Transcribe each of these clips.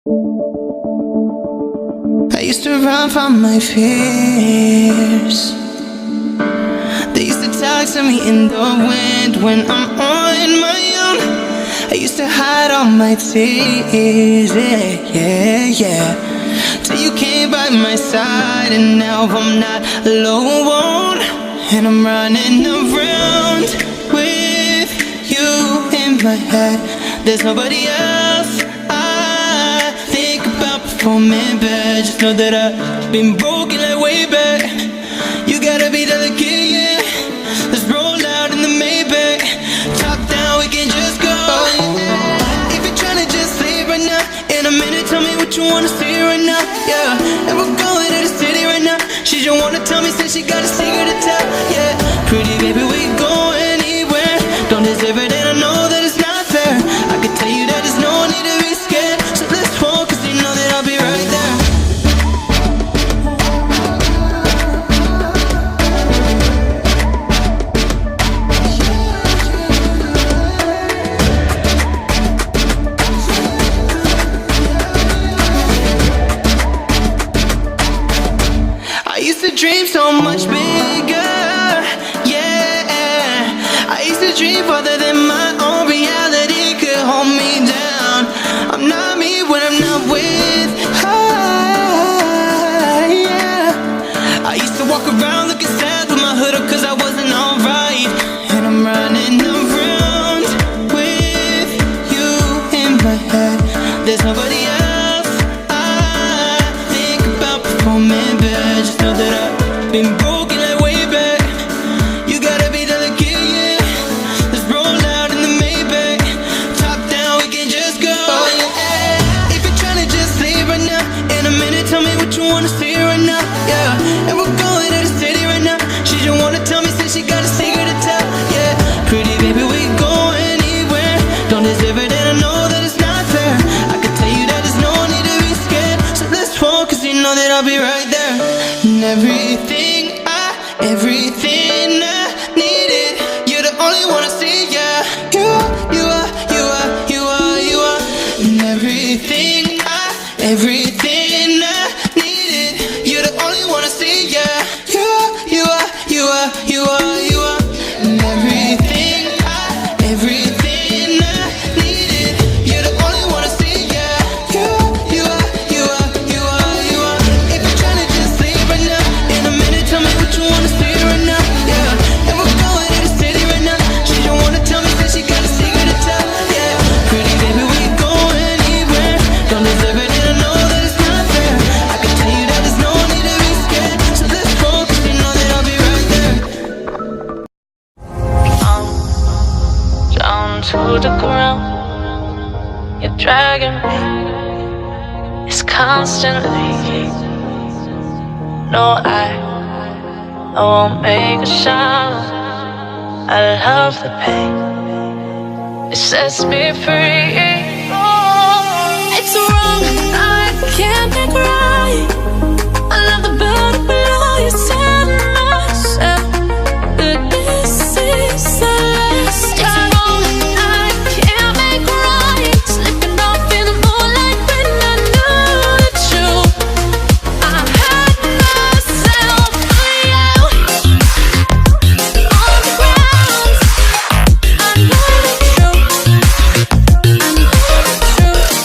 I used to run from my fears. They used to talk to me in the wind when I'm on my own. I used to hide all my tears, yeah. Till you came by my side, and now I'm not alone. And I'm running around with you in my head. There's nobody else I think about before me, but just know that I've been broken like way back. You gotta be delicate, yeah. Let's roll out in the Maybach. Top down, we can just go. If you're tryna just leave right now, in a minute, tell me what you wanna see right now, yeah. And we're going to the city right now. She just wanna tell me, say she got a secret to tell, yeah. Pretty baby, we go anywhere. Don't deserve it, and I know that it's not fair. I can tell you that there's no need to be scared. So let's walk, cause you know that I'll be right there. Dream so much bigger, yeah. I used to dream farther than my own reality could hold me down. I'm not me when I'm not with her, yeah. I used to walk around looking sad with my hood up cause I wasn't alright. And I'm running around with you in my head. There's nobody else I think about before me, but just know that I've been broken like way back. You gotta be delicate, yeah. Let's roll out in the Maybach. Top down, we can just go, yeah. If you're tryna just leave right now, in a minute, tell me what you wanna see right now, yeah. And we're going to the city right now. She just wanna tell me, say she got a secret to tell, yeah. Pretty baby, we go anywhere. Don't deserve it, and I know that it's not fair. I can tell you that there's no need to be scared. So let's walk, cause you know that I'll be right there. And everything I needed, you're the only one I see, yeah. You are. And everything I needed, you're the only one I see, yeah. You are. And everything I needed, you're the only one I see, yeah. You are. If you're tryna just leave right now, in a minute, tell me what you wanna see right now, yeah. And we're going to the city right now. She don't wanna tell me that she got a secret to tell, yeah. Pretty baby, we go anywhere. Don't deserve it, and I know that it's not fair. I can tell you that there's no need to be scared. So let's go, cause you know that I'll be right there. Down to the ground, you're dragging me. It's constantly. No, I won't make a sound. I love the pain. It sets me free. It's wrong, I can't make right. I love the bird below you said myself. But this is the last time. It's wrong, I can't make right. Slipping off in the moonlight when I knew the truth. I had myself for you. On the ground, I know the truth. I know the truth.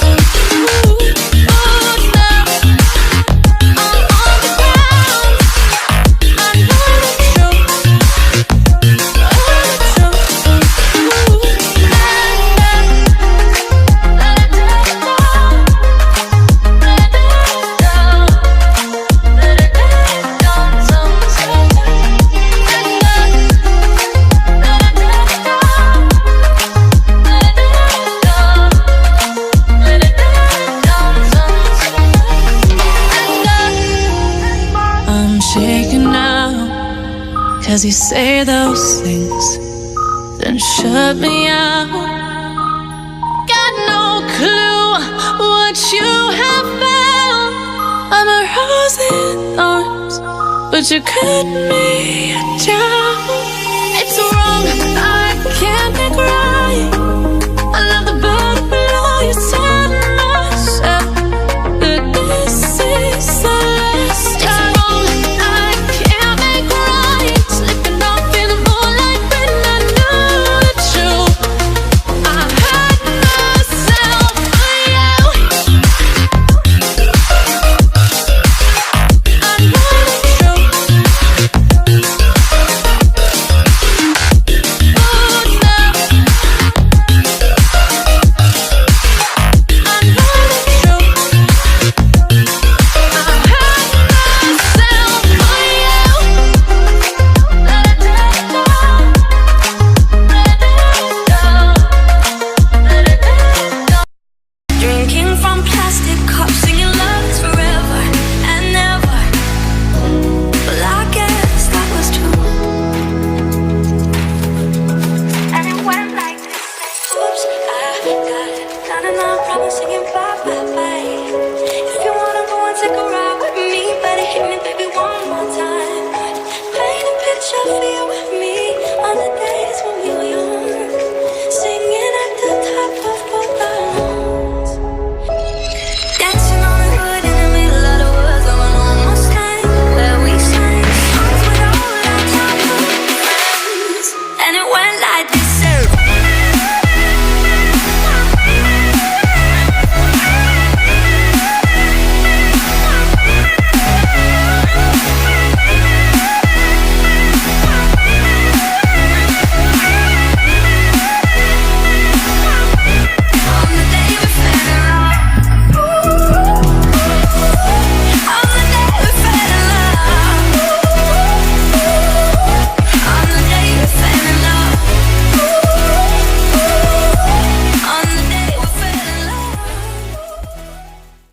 Oh, now I'm on the ground. I know the truth. I'm shaking now, 'cause you say those things, then shut me out. Got no clue what you have found. I'm a rose in thorns, but you cut me down. It's wrong, I can't make right. I love the bird below you said myself. take a ride.